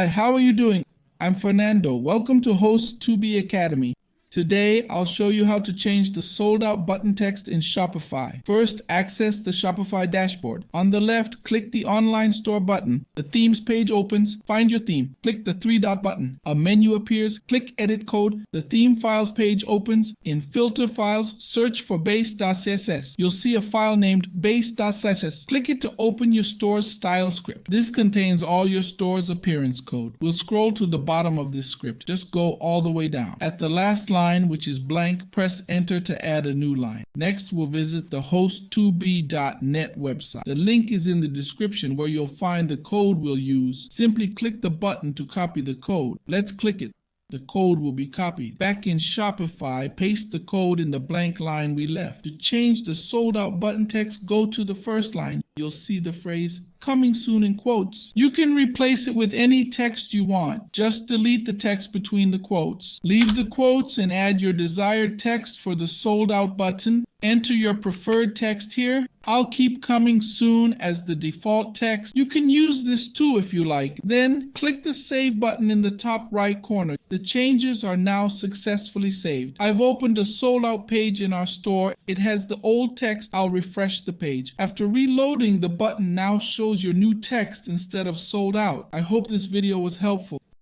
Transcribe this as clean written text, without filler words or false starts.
Hi, how are you doing? I'm Fernando. Welcome to Host 2B Academy. Today, I'll show you how to change the sold out button text in Shopify. First, access the Shopify dashboard. On the left, click the online store button. The themes page opens. Find your theme. Click the three-dot button. A menu appears. Click edit code. The theme files page opens. In filter files, search for base.css. You'll see a file named base.css. Click it to open your store's style script. This contains all your store's appearance code. We'll scroll to the bottom of this script. Just go all the way down. At the last line, which is blank, press enter to add a new line. Next, we'll visit the host2b.net website. The link is in the description where you'll find the code we'll use. Simply click the button to copy the code. Let's click it. The code will be copied. Back in Shopify, paste the code in the blank line we left. To change the sold out button text, go to the first line. You'll see the phrase coming soon in quotes. You can replace it with any text you want. Just delete the text between the quotes. Leave the quotes and add your desired text for the sold out button. Enter your preferred text here. I'll keep coming soon as the default text. You can use this too if you like. Then click the save button in the top right corner. The changes are now successfully saved. I've opened a sold out page in our store. It has the old text. I'll refresh the page. After reloading, the button now shows your new text instead of sold out. I hope this video was helpful.